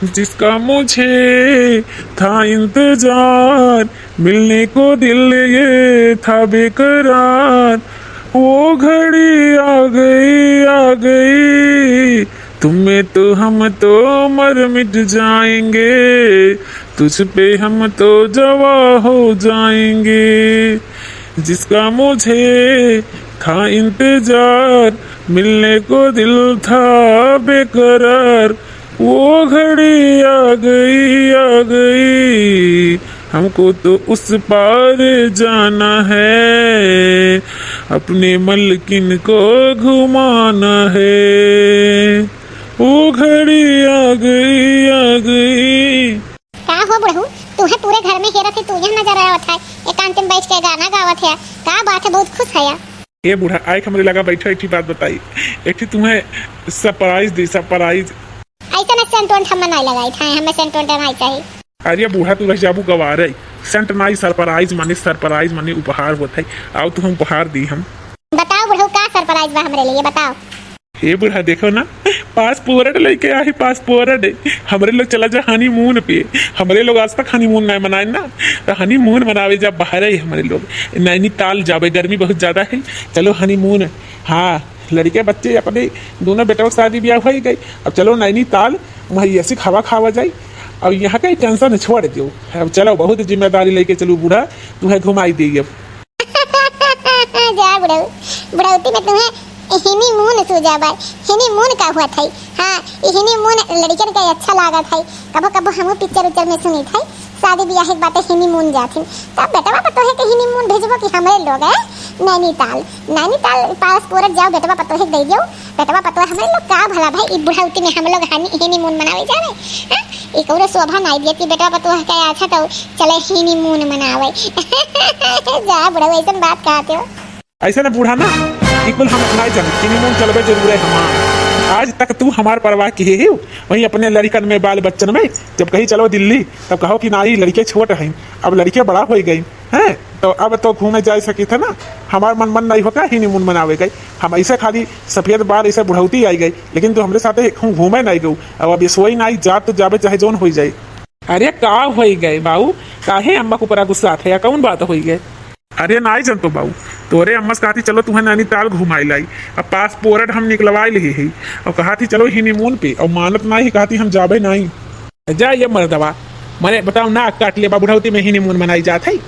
जिसका मुझे था इंतजार, मिलने को दिल ये था बेकरार, वो घड़ी आ गई, तुम्हें तो हम तो मर मिट जाएंगे, तुझ पे हम तो जवा हो जाएंगे। जिसका मुझे था इंतजार, मिलने को दिल था बेकरार, वो घड़ी आ गई, हमको तो उस पार जाना है, अपने मलकिन को घुमाना है, वो घड़ी आ गई। का हो बड़हू, तू है पूरे घर में हेरा थे, तू यहाँ नजर आवत है, एकांत में बैठ के गाना गावत है, का बात है, बहुत खुश है। ये बूढ़ा आए हमरे लगा बैठा, एक बात बताई, एक तुम्हें सरप्राइज दी, सरप्राइज। ऐसा ना सेंट वेंट हम नहीं लगाई था, हमें सेंट वेंट नहीं चाहिए। अरे बूढ़ा तू रह जाबू गवा रही, सेंट नाई सरप्राइज माने उपहार होता है, आओ तुम उपहार दी हम। बताओ बड़हू, का सरप्राइज बा हमरे लिए, बताओ। हे बूढ़ा देखो ना, पासपोर्ट लेके आई, पासपोर्ट हमरे लोग चला जा हनीमून पे, हमरे लोग आज तक हनीमून नहीं मनाए ना, तो हनीमून मनावे जब बाहर है हमरे लोग नैनीताल जावे, गर्मी बहुत ज्यादा है, चलो हनीमून। हाँ, लड़के बच्चे अपने दोनों बेटों की शादी ब्याह हो गई, अब चलो नैनीताल, वहाँ ऐसी हवा खावा जाए, अब यहाँ का टेंशन छोड़ दो, अब चलो बहुत जिम्मेदारी लेके चलो बूढ़ा, तुम्हें घुमाई देगी अब। जा बड़हू, बुढ़ौती में तुम्हें हनीमून सूझा बाय, हनीमून का हुआ था। हाँ, ये हनीमून लड़कियन का अच्छा लगा था, कबो कबो हम पिक्चर उच्चर में सुनी था, शादी ब्याह की बातें हनीमून जाती, तब बेटवा पतो है कि हनीमून भेजबो कि हमरे लोग है नैनीताल पासपोर्ट जाओ, बेटवा पतो है दे दियो, बेटवा पतो है हमरे लोग का भला भाई, ई बुढ़ौती में हम लोग हनीमून मनावे जावे। हां, एक और शोभा नहीं देती, बेटवा पतो है क्या अच्छा तो चले हनीमून मनावे। जा बुढ़ा, ऐसा बात कहते हो ऐसा ना बूढ़ा ना, बिल्कुल हम अपना हनीमून चलबे जरूर है हमार, आज तक तू हमार परवाह किए ही वहीं अपने लड़कन में बाल बच्चन में, जब कहीं चलो दिल्ली तब कहो कि नाई लड़के छोट हैं, अब लड़के बड़ा हो गई हैं, तो अब तो घूमे जा सकी थे ना, हमार मन नहीं होता हनीमून मनावे गई, हम ऐसे खाली सफेद बाल ऐसे बुढ़ौती आई गई, लेकिन तो हमरे साथ घूमे नहीं गऊ, अब ये सोई नहीं जा तो जावे चाहे जोन हो जाए। अरे का हो गए बाबू, काहे अम्मा को पूरा गुस्सा है, कौन बात हो गए? अरे नाई जन तो बाबू, तोरे अम्मा से कहती चलो तुम्हें नैनीताल घुमाई लाई, अब पासपोर्ट हम निकलवाई ली ही, और कहा थी चलो हनीमून पे, और मानत नहीं, कहती हम जाबे नहीं। जा ये मर्दवा, मैंने बताओ ना काट लिया, बुढ़ौती में हनीमून मनाई जात है,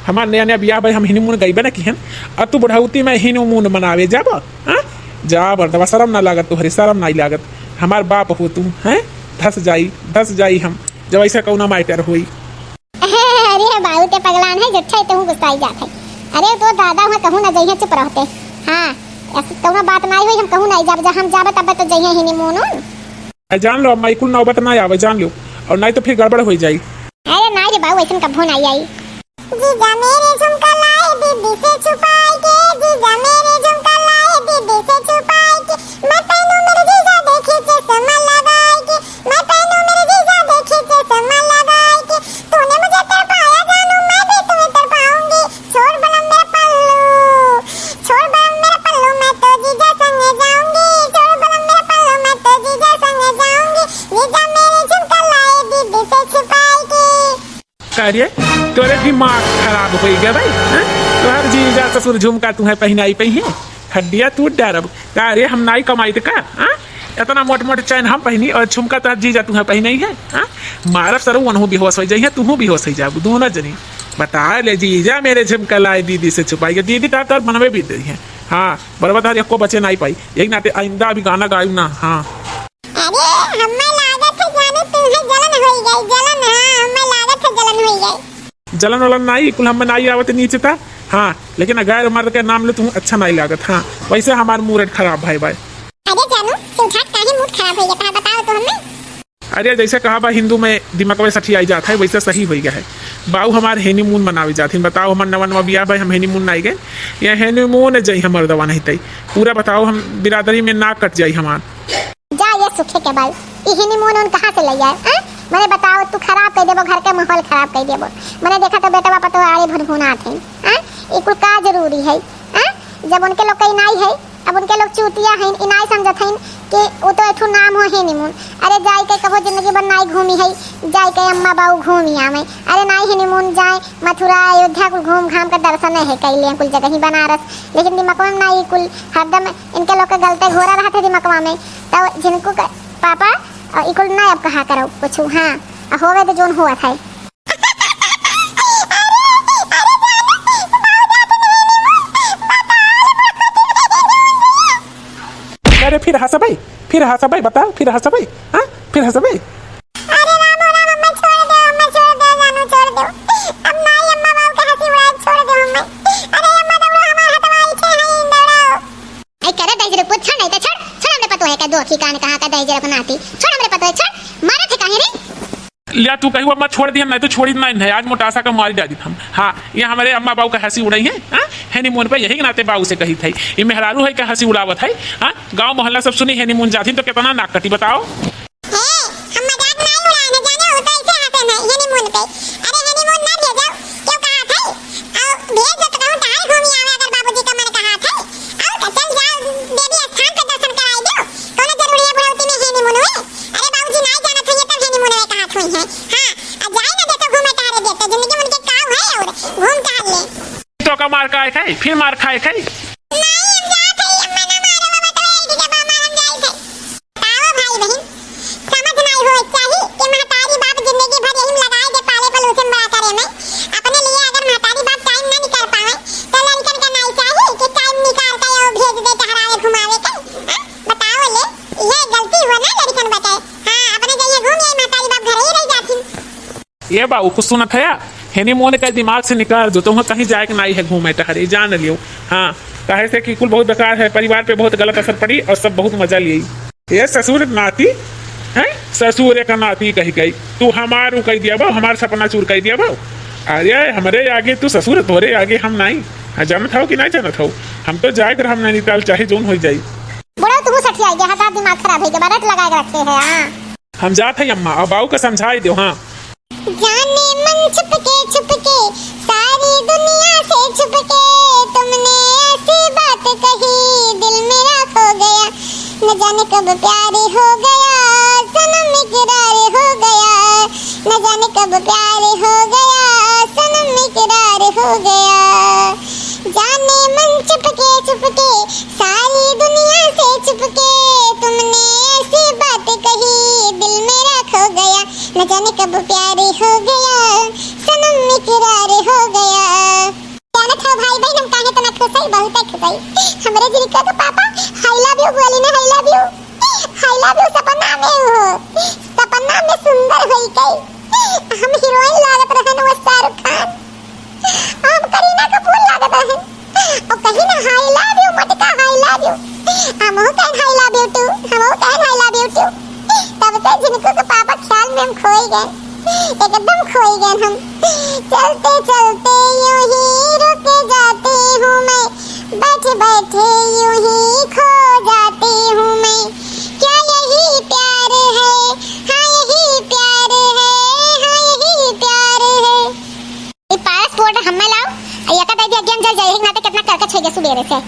हमार नया नया बियाह भाई हम हनीमून गई ना किहन, अब तू बुढ़ौती में हनीमून मनावे जाब, जा मर्दवा, शर्म ना लागत तुहरे, शर्म नहीं लागत, हमार बाप हो तुम हैं, धस जाई हम जब ऐसा कौना मैटर हुई। अरे बाबू ते पगलान है, जच्छा तो हूं गुस्साई जात है, अरे तो दादा हुआ कहूं ना जइहे, चुप रहते। हाँ, ऐसी कौनो बात नहीं हुई, हम कहूं नहीं जाब, हम जाब तब तो जइहे हनीमून। जान लो अम्मा, कुल नौबत ना आवे, जान लो, और नहीं तो फिर गड़बड़ हो जाई। अरे नहीं रे बाबू, ऐसा कभो नहीं आई। जीजा मेरे झुमका लाए दीदी से छुपाए के, जीजा मेरे झुमका लाए दीदी से छुपाए के, मैं तैनू मेरे जीजा देखे चश्मा लगाए के, मैं तैनू मेरे जीजा देखे चश्मा लगाए के, तूने मुझे तड़पाया जानू, मैं भी तुम्हें तड़पाऊंगी, छोड़ बलम मेरा पल्लू, छोड़ बलम मेरा पल्लू, मैं तो जीजा संगे जाऊंगी, छोड़ बलम मेरा पल्लू, मैं तो जीजा संगे जाऊंगी, जीजा मेरे झुमका लाए दीदी से छुपाए के। कार्य तोरे दिमाग खराब हो गया भाई, तोहर जीजा ससुर झुमका तुम्हें पहनाई पही है, हड्डिया टूट डारब, कार्य हम नाई कमाई का, इतना मोट मोट चैन हम पहनी और झुमका तोहर जीजा तुम्हें पहनाई है, मारब सर वनहु बेहोश हो जाइए, तुहू बेहोश हो जाब, दोनों जनी। बता ले जीजा मेरे झुमका लाए दीदी से छुपाई, दीदी तार मनवे भी दे है। हाँ, बराबर तार एको बचे नहीं पाई, यही नाते आइंदा अभी गाना गायू ना। हाँ, अरे हमें लागत है जाने तुम्हें जलन हो गई, जलन, हाँ हमें लागत है जलन हो गई। जलन वलन नहीं, कुल हम नहीं आवत नीचे था। हाँ, लेकिन गैर मर्द के नाम ले तुम अच्छा नहीं लागत। हाँ, वैसे हमार मूड खराब भाई भाई। अरे जानू सुधा काहे मूड खराब हो गया, बताओ तो हमें। अरे जैसे कहा बा हिंदू में दिमाग में सठी आई जाता है, वैसे सही हो गया है। बाऊ हमारे हेनीमून मनावे जाते हैं, बताओ हमार नवा नवा बिया भाई हम हेनीमून नहीं गए, या हेनीमून जाई हमार दवा नहीं तई पूरा, बताओ हम बिरादरी में नाक कट जाई हमार। जा ये सुखे के बाल, ये हेनीमून उन कहाँ से ले आए? मैंने बताओ, तू खराब कर देबो, घर के माहौल खराब कर देबो। मैंने देखा तो बेटा बापा तो आड़े भुनभुना थे, ये कुल का जरूरी है? जब उनके लोग कहीं नहीं है अब उनके लोग चूतिया हैं इनाई समझत हैं कि वो तो एक नाम हो हनीमून। अरे जाए के कहो जिंदगी भर नाई घूमी है, जाए के अम्मा बाबू घूमी आवे। अरे नाई हनीमून जाए मथुरा अयोध्या कुल घूम घाम के दर्शन है कैले कुल जगह ही बनारस, लेकिन दिमाग में नाई कुल हरदम इनके लोग के गलते घोरा रहा थे दिमाग में। तो जिनको पापा इकुल ना अब कहा करो कुछ। हाँ होवे तो जोन हुआ था। अरे फिर हंसबई बताओ, फिर हंसबई। हाँ फिर हंसबई। अरे राम राम अम्मा छोड़ दो जानू छोड़ दो। अब नाई अम्मा बाबू के हंसी उड़ाए छोड़ दो अम्मा। अरे अम्मा दौड़ो हमार हटवाई छे नहीं दौड़ो। आई करे दई जरे पूछ नहीं तो छोड़ हमरे पतो है का दो की कान कहां का दई जरे बनाती छोड़ हमरे पतो है छोड़ मारा थे काहे रे। लिया तू कहीं अम्मा छोड़ दिया नहीं तो छोड़ी नहीं है, आज मोटासा का मारी डाली हम। हाँ ये हमारे अम्मा बाबू का हंसी उड़ाई है। हाँ हनीमून पे यही नाते बाबू से कही थी ये मेहरारू है का हंसी उड़ावत है। हाँ गांव मोहल्ला सब सुनी हनीमून जाती तो कितना नाक कटी बताओ। हम मजाक नहीं उड़ाने जाने होता ऐसे हंसे नहीं हनीमून पे। अरे हनीमून ना भेजो क्यों कहा था और भेज दो तो कहूं तार घूमी आवे अगर बाबूजी का मन कहा था और चल जाओ देवी स्थान का दर्शन कराई दो कोनो जरूरी है बुढ़ौती में हनीमून हुए। अरे बाबूजी नहीं जाना था ये तब हनीमून में कहा हुई है। हां अब जाए ना दे तो घूमे तारे देते जिंदगी में उनके काम है और घूम टहल ले तो का मार खाए खाई फिर मार खाए खाई। ये बाबू कुछ सुनत है हनीमून का दिमाग से निकाल दो, तुम्हें कहीं जाए कि नहीं है घूमे टहरे जान लियो। हाँ कहे से कि कुल बहुत बेकार है, परिवार पे बहुत गलत असर पड़ी और सब बहुत मजा लिए। ये ससुर नाती है ससुर का नाती कही गई तू हमारू कह दिया बो हमारा सपना चूर कह दिया बो। अरे हमारे आगे तू ससुर तोरे आगे हम नहीं जानत हो कि नहीं जानत हो। हम तो जाए कर हम नैनीताल चाहे जोन हो जाए। बुढ़ा तू सखी आई गया दिमाग खराब है के बारत लगा के रखे है। हां हम जात है अम्मा और बाबू का समझाई दो। हाँ जाने मन छुपके सारी दुनिया से छुपके तुमने ऐसी बात कही दिल मेरा खो गया न जाने कब प्यार हो गया सनम इकरार हो गया न जाने कब प्यार हो गया सनम इकरार हो गया। जाने मन छुपके सारी दुनिया से छुपके तुमने ऐसी बात कही दिल मेरा खो गया न जाने कब प्यार हो गया सनम इकरार हो गया। जाना था भाई बहन हम काहे तना खुश है बहुत खुश है हमरे जिनका तो पापा आई लव यू बोली ना आई लव यू सपना में हो सपना में सुंदर होई कई हम हीरोइन लागत रहन वो शाहरुख खान हम करीना कपूर लागत रहन और कहीं ना आई लव यू मटका आई लव यू हम हो कह आई लव यू टू हम हो कह आई लव यू टू। तब से जिनको तो पापा ख्याल में हम खोई गए एकदम खोई गए हम। चलते चलते यूं ही रुक जाती हूँ मैं बैठे बैठे यूं ही खो जाती हूँ मैं क्या यही प्यार है हाँ यही प्यार है हाँ यही प्यार है। ये पासपोर्ट हमें लाओ या का दे गेम चल जाए ना तो कितना करके छेगे सुबेरे से।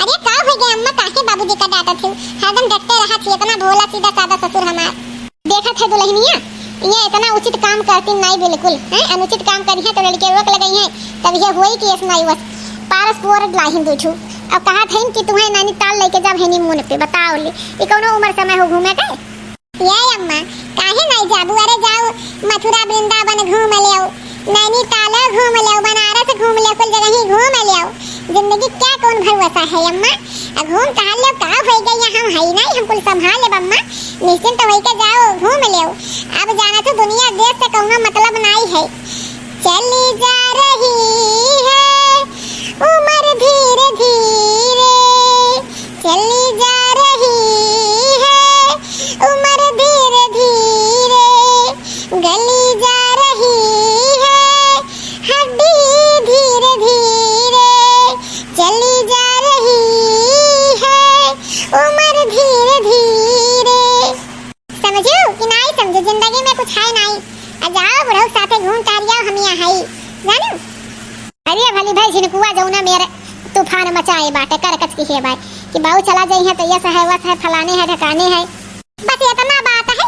अरे का हो गया अम्मा काहे बाबूजी का डांटा थे हरदम डरते रहा थी इतना भोला सीधा सादा ससुर हमार देखा थे दुल्हनिया ये इतना उचित काम करती नहीं बिल्कुल है अनुचित काम करी है तो लड़के रोक लगाई है तब ये हुई कि नहीं बस पासपोर्ट लाहिन दूठू अब कहा थे कि तुम्हें नैनीताल लेके जाओ हनीमून पे बताओ ले ये कौनो उम्र समय हो घूमे के। ये अम्मा काहे नहीं जाबू अरे जाओ मथुरा वृंदावन घूम ले आओ नैनीताल घूम ले आओ बनारस घूम ले कुल जगह ही घूम ले आओ जिंदगी क्या कौन भरोसा है अम्मा घूम टहल ले का हो गया हम है नहीं हम कुल संभाल ले अम्मा निश्चिंत होई के जाओ घूम ले आओ। अब जाना तो दुनिया देश से कहूँगा मतलब नहीं है चली जा रही है उम्र धीरे धीरे चली जा रही है उम्र धीरे धीरे गली जा रही है हड्डी धीरे धीरे चली जा रही है उम्र धीरे धीरे। समझो कि नहीं समझो जिंदगी में कुछ है नहीं जाओ बुढ़ऊ साथे घूम टहलिया हम यहाँ है जानो। अरे भली भाई झिनकुआ जौना मेरे तूफान मचाए बाटे करकच की है भाई कि बाऊ चला जाई है तो यह है वह है फलाने है ढकाने है। बस इतना बात है।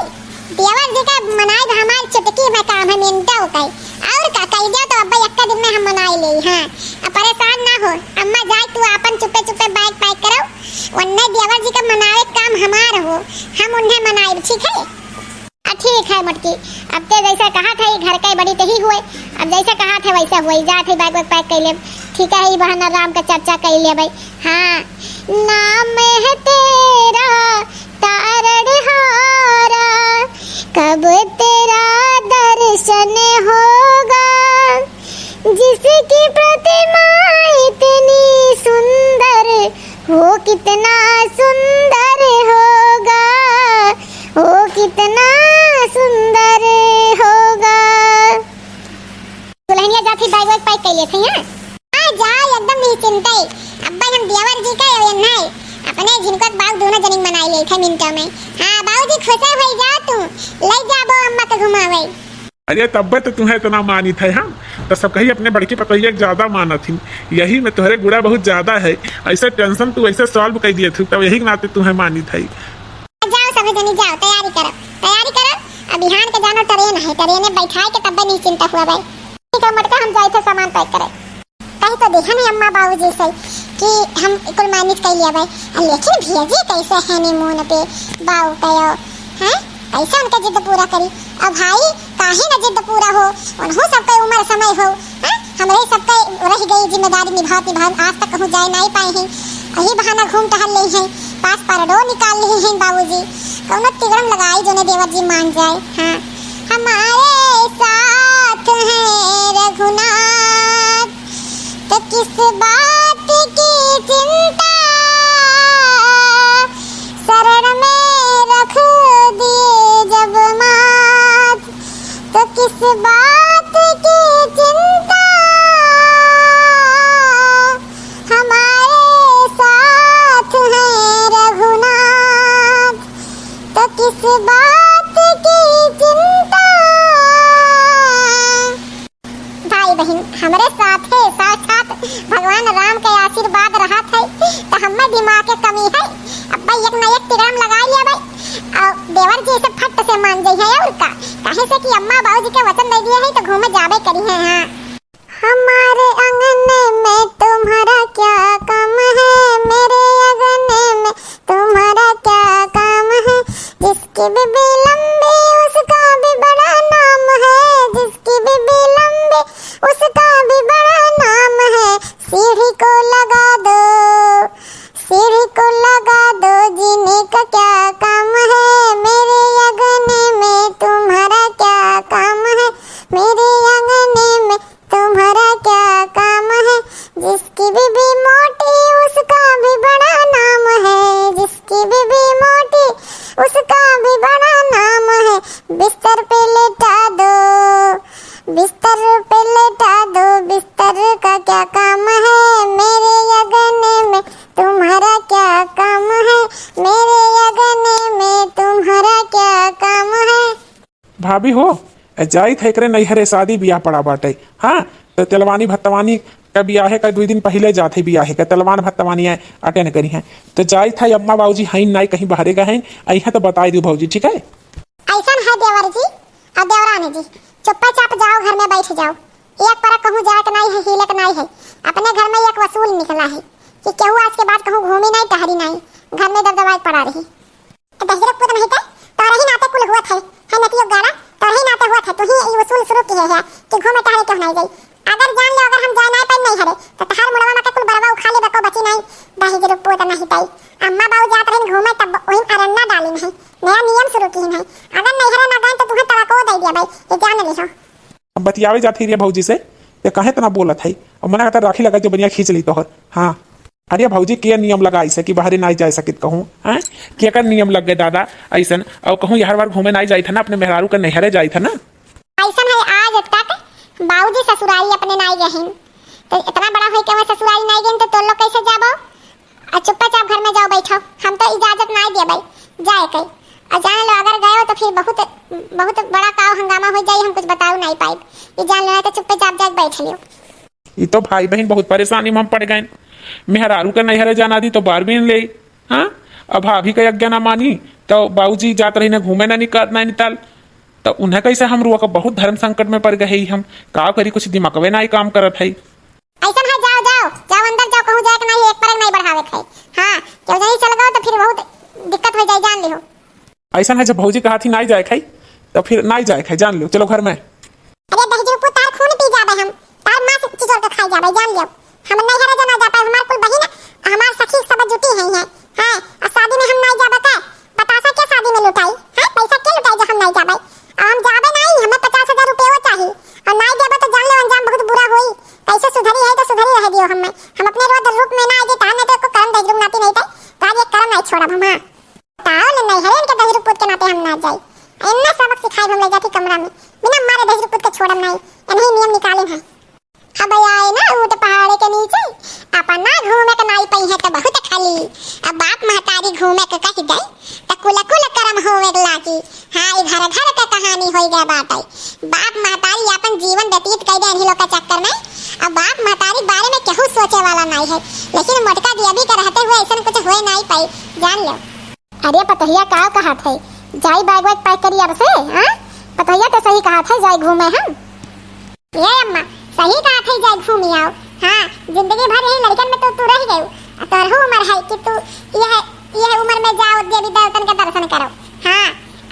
देवर जी का मनाई हमारी चुटकी में काम है मिनटों का और का कह दिया तो अब्बा एक दिन में हम मनाई ले। हाँ अब परेशान ना हो अम्मा जाए तू अपन चुपे चुपे बैग पैक करो वन्ने देवर जी का मनावे काम हमार हो हम उन्हें मनाए ठीक है। ठीक है मटकी अब ते जैसा कहा था घर का बड़ी तही हुए अब जैसा कहा था वैसा हुई जा थे बैग पैक कर ले ठीक है। बहना राम का चर्चा कर ले भाई। हाँ नाम है तेरा तारड़हारा कब तेरा दर्शन होगा जिसकी प्रतिमा इतनी सुंदर हो कितना सुंदर होगा हो कितना सुंदर होगा। दुल्हनिया जाती बैग वैग पैक कर लिए थे। हाँ जा एकदम निश्चिंत है अब्बा हम देवर जी का है अपने जिनको बाऊ दोनों जनिंग मनाई ले थे मिनटों में। हाँ बाऊ जी खुश है भाई जा तू ले जाबो अम्मा को घुमावे। अरे तब तो तुम्हें इतना मानी थे हम तो सब कही अपने बड़की पतोहिया ज्यादा माना थी यही में तुम्हारे गुड़ा बहुत ज्यादा है ऐसे टेंशन तू ऐसे सॉल्व कर दिए थे तब यही नाते तुम्हें मानी थी। जाओ सब जनी जाओ तैयारी करो अब बिहान के जानो ट्रेन में बैठाए के तब नहीं चिंता हुआ भाई। ठीक है मटका हम जाए थे सामान पैक करे कहीं तो देखा नहीं अम्मा बाबू जी से कि हम कुल मैनेज कर लिया भाई। लेकिन भैया जी कैसे है हनीमून पे बाऊ कयो हैं कैसे उनका जिद पूरा करी। अब भाई काहे न जिद पूरा हो उन्हों सबका उम्र समय हो हमरे सबका रह गई जिम्मेदारी निभाती आज तक कहूँ जाए नहीं पाए हैं यही बहाना घूम टहल ले हैं पास परडो निकाल लिए हैं बाबूजी कौनो तिगड़म लगाई जो ने देवर जी मान जाए। हाँ हमारे साथ है रघुनाथ तो किस बात की चिंता शरण में रख दिए जब मात तो किस बात की चिंता हमारे साथ है रघुनाथ तो किस बात की चिंता। भाई बहन हमारे साथ है साक्षात भगवान राम के आशीर्वाद रहा था तो हमें दिमाग के कमी है। अब भाई एक न एक तिगड़म लगा लिया भाई और देवर जी से फट से मान जाई है और का काहे से कि अम्मा बाबूजी के वचन दे दिए हैं तो घूमे जाबे करी है। हाँ हमारे अंगन में तुम्हारा क्या काम है मेरे अंगन में तुम्हारा क्या काम है जिसकी बीबी लंबी उसका भी बड़ा नाम है जिसकी बीबी लंबी उसका भी बड़ा नाम है सीढ़ी को लगा दो जीने का क्या काम है मेरे अंगन में तुम्हारा क्या काम है मेरे अंगन में तुम्हारा क्या काम है जिसकी बीबी मोटी उसका भी बड़ा नाम है जिसकी बीबी मोटी उसका भी बड़ा नाम है बिस्तर पे लेटा दो बिस्तर पे लेटा दो बिस्तर का क्या काम है मेरे अंगन में तुम्हारा क्या काम है मेरे अंगन में तुम्हारा क्या काम है। भाभी हो जाई थे करे नैहरे शादी ब्याह पड़ा बाटे। हाँ तो तेलवानी भत्तवानी का ब्याह का 2 दिन पहले जाते ब्याह का तेलवान भत्तवानी अटेंड करी है तो जाई था अम्मा बाबूजी हैं नहीं कहीं बाहरे गए हैं अहा तो बताई दू भाजी ठीक है। ऐसा है देवर जी और देवरानी जी चुप्पा चाप जाओ घर में बैठ जाओ एक पर कहूँ जाए कि नहीं है हिले कि नहीं है अपने घर में एक वसूल निकला है कि केहू आज के बाद कहूँ घूमी नहीं टहरी नहीं घर में दबदबाई पड़ा रही तो दहजरक पुत नहीं थे तो रही नाते कुल हुआ थे है नतियो गाड़ा तो रही नाते हुआ थे तो ही ये वसूल शुरू की है कि घूमे टहरे क्यों नहीं गई अगर जान लो अगर हम जाए नहीं पाए नहीं हरे तो तहार मुड़वा में कुल बरवा उखा ले बको बची नहीं दहजरक पुत नहीं पाई अम्मा बाबू जात रही घूमे तब वही अरन्ना डाली है नया नियम शुरू की है अगर नहीं हरे ना गए तो तुम्हें तड़को दे दिया भाई ये जान ली हो। अब बतियावे जाती रही भौजी से ये कहे तना बोला था और मना करता राखी लगा जो बनिया खींच ली तो हाँ अरे भौजी के नियम लगा ऐसे कि बाहर नहीं जा सकित कहूँ हैं क्या कर नियम लग गए दादा ऐसा और कहूँ हर बार घूमे नहीं जाई था ना अपने मेहरारू का नहरे जाई था ना ऐसा है आज तक बाबूजी ससुराली अपने नहीं गए तो इतना बड़ा हुई कि मैं ससुराली नहीं गई तो लोग कैसे जाबो और चुपचाप घर में जाओ बैठो हम तो इजाजत नहीं दिए भाई जाए कहीं और जान लो अगर गए हो तो फिर बहुत बड़ा काव हंगामा हो जाए हम कुछ बताओ नहीं पाए ये जान लेना तो चुपचाप जाके बैठ लियो। ये तो भाई बहन बहुत परेशानी में हम पड़ गए मेहरारू का नैहरे जाना दी तो बार भी न ले। हाँ, अब भाभी का यज्ञ ना मानी तो बाबूजी जात रही न घूमे ना नैनीताल, तो उन्हें कैसे हम रुआ का बहुत धर्म संकट में पड़ गए हम। का करी, कुछ दिमागवे ना ही काम करत है। ऐसा है, जाओ जाओ जाओ अंदर जाओ, कहूं जाए कि नहीं एक परक नहीं बढ़ावे खाई। हां, क्यों नहीं चल गओ तो फिर बहुत दिक्कत हो जाए, जान लियो। ऐसा है, जब भौजी कहा थी ना जाए खाई तो फिर ना जाए खाई, जान लियो। चलो घर में। अरे दही जो तार खून पी जाबे हम, तार मां से चिचोड़ के खाई जाबे, जान लियो। हम नहीं हरा जना जाता, हमार कुल बहिन हमार सखी सब जुटी है। हां, और शादी में हम नहीं जाबे का बतासा के शादी में लुटाई है, पैसा के लुटाई जो हम नहीं जाबे। हम जाबे नहीं, हमें 50,000 रुपया चाहिए और नहीं देबे तो जान लो अंजाम बहुत बुरा होई। कैसे सुधरी है तो सुधरी रह दियो। हम अपने रोज रूप में ना आजे ताने तो को कर्म दजरूप नाती नहीं थे, आज एक कर्म नहीं छोड़ब हम। ताओ ले नहीं हरे इनके दजरूप पुत के नाते हम ना जाई। इन्ने सबक सिखाई हम ले जाती कमरा में, बिना मारे दजरूप पुत के छोड़ब नहीं। इन्हीं नियम निकाले हैं। अब आए ना ऊट पहाड़ के नीचे, अपना घूमे के नाई पई है तो बहुत खाली। अब बाप महतारी घूमे के कह गई तो कुल कुल कर्म होवे लागी। हां, ई घर घर के कहानी होई गए बात है। बाप महतारी अपन जीवन व्यतीत कर दे इन्हीं लोग के चक्कर में। अब बाप महतारी बारे में केहू सोचे वाला नहीं है, लेकिन मोटका दिया के रहते हुए ऐसा कुछ होए नहीं पाई, जान लो। अरे पतहिया का कहा थे जाई बैग वैग पैक करी अब से। हां, पतहिया तो सही कहा था, जाई घूमे हम। ये अम्मा सही कहा थे, जाई घूमी आओ। हां, जिंदगी भर यही लड़कन में तो रह गई। तोरहु उम्र है कि तू यह उम्र में जाओ देवी देवतन के दर्शन करो। हां,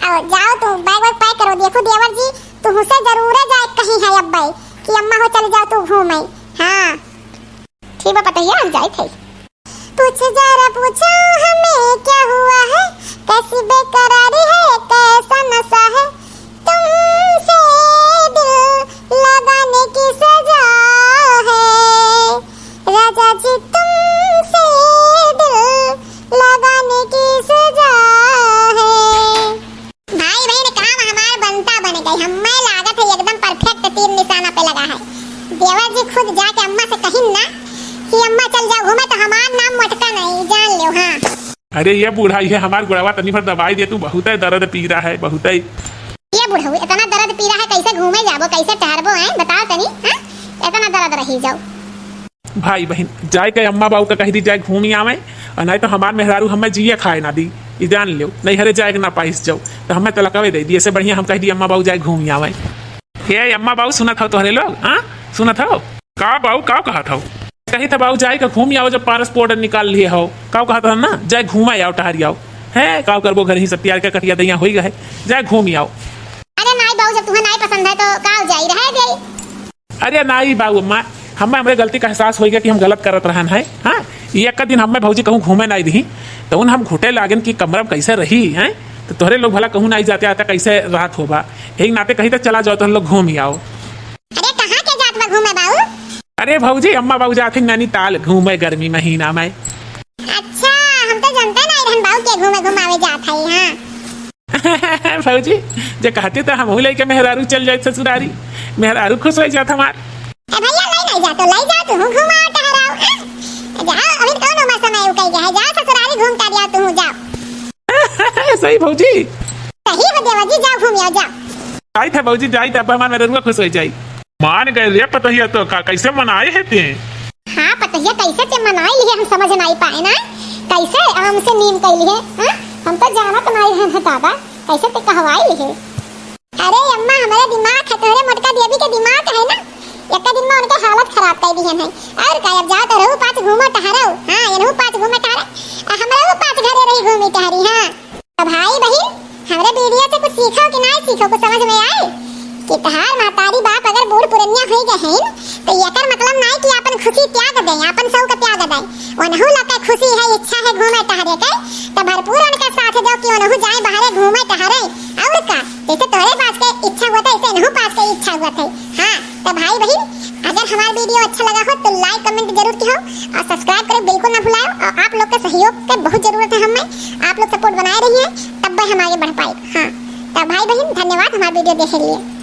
आओ जाओ, तू बैग वैग पैक करो। देखो देवर जी तू हुसे जरूर जाए कहीं है अब भाई कि अम्मा हो चल जाओ तू घूमे। हां ठीक है पतहिया, हम जाए थे। पूछ जरा पूछो हमें क्या हुआ है, कैसी बेकरारी है, कैसा नशा है, तुमसे दिल लगाने की सजा है, राजा जी तुमसे दिल लगाने की सजा है। भाई बहन काम हमारा बनता बन गई, हमें लागत है एकदम परफेक्ट तीर निशाना पे लगा है। देवर जी खुद जाके अम्मा से कहिन ना कि अम्मा चल जाओ घूमे तो हमारा नाम मटका नहीं, जान लो। हाँ, अरे ये बूढ़ा ये हमार गुड़ावा तनी भर दवाई दे, तू बहुत दर्द पी रहा है, बहुत ही। ये बूढ़ा इतना दर्द पी रहा है, कैसे घूमे जाबो, कैसे ठहरबो है, बताओ तनी। हां, इतना दर्द रही जाओ। भाई बहन जाए के अम्मा बाबू का कह दी जाए घूमी आवे, और नहीं तो हमार मेहरारू हमें जिए खाए ना दी, ये जान लो। नहीं हरे जाए ना पाइस जाओ तो हमें तलकवे दे दी, ऐसे बढ़िया हम कह दी अम्मा बाबू जाए घूमी आवे। ये अम्मा बाबू सुनत हो तोहरे लोग? हाँ सुनत हो का बाबू का कहा था? कही था बाबू जाए का घूम आओ, जब पासपोर्ट निकाल लिए हो का कहा था ना, जाए घूमा आओ टहरी आओ है का करबो, घर ही सब तैयार का कटिया दैया होई गए, जाए घूम आओ। अरे नहीं बाबू, जब तुम्हें नहीं पसंद है तो का जाई रहे जाई। अरे नहीं बाबू अम्मा, हमें हमारे गलती का एहसास हो गया कि हम गलत करत रहन है। हाँ, एक दिन हमें भौजी कहूँ घूमे नहीं दी तो उन हम घुटे लागन की कमरा में कैसे रही हैं, तो तोहरे लोग भला कहूँ नहीं जाते आता कैसे रात होगा, एक नाते कहीं तक चला जाओ तो हम लोग घूम ही आओ। अरे कहाँ के जात में घूमे बाबू? अरे भौजी अम्मा बाबू जाते नैनीताल घूमे गर्मी महीना में। अच्छा, हम तो जानते नहीं रहन बाबू के घूमे घुमावे जात है। हाँ भौजी जो कहते तो हम लेके मेहरारू चल जाए ससुरारी, मेहरारू खुश हो जाता हमार। भैया नहीं जातो, ले जाओ तू घुमाओ टहराओ। जाओ, अभी कौन उम्र समय उकई गया है, जाओ ससुरारी घूम कर आओ, तू जाओ। सही भौजी, सही हो देवर जी, जाओ घूम आओ, जाओ। आई था भौजी जाई था, हमार मेहरारू खुश हो जाई। मान गए रे पतहिया तो का कैसे मनाए है ते? हाँ पतहिया कैसे ते मनाए लिए हम समझ नहीं पाए ना, कैसे आम से नीम कैली है। हाँ, हम तो जानत नहीं है दादा, कैसे ते कहवाई लिए। अरे अम्मा हमारे दिमाग है, तोरे मोटका देवी के दिमाग है ना, एक दिन में उनके हालत खराब कर दी है। और का अब जाओ तो रहू पाँच घूमो टहराओ। हाँ, ये रहू पाँच घूमो टहरा, हमरा वो पाँच घरे रही घूमी टहरी। हाँ, तो भाई बहन हमारे वीडियो से कुछ सीखो कि नहीं सीखो, कुछ समझ में आए कि तहार महतारी बाप अगर बूढ़ पुरनिया हो गए हैं तो एकर मतलब नहीं कि अपन खुशी त्याग दें, अपन सब का त्याग दें। ओनहु लका खुशी है, इच्छा है घूमे टहरे के तो भरपूर उनके साथ जाओ कि ओनहु जाए बाहर घूमे टहरे। और का जैसे तोरे पास के इच्छा होता है ऐसे इनहु पास के इच्छा होता है। हाँ, तो भाई बहन अगर हमारा वीडियो अच्छा लगा हो तो लाइक कमेंट जरूर किया और सब्सक्राइब करें बिल्कुल ना भुलाओ। और आप लोग के सहयोग की बहुत जरूरत है हमें, आप लोग सपोर्ट बनाए रहिए तब हम आगे बढ़ पाए। हाँ, तो भाई बहन धन्यवाद हमारा वीडियो देखने के लिए।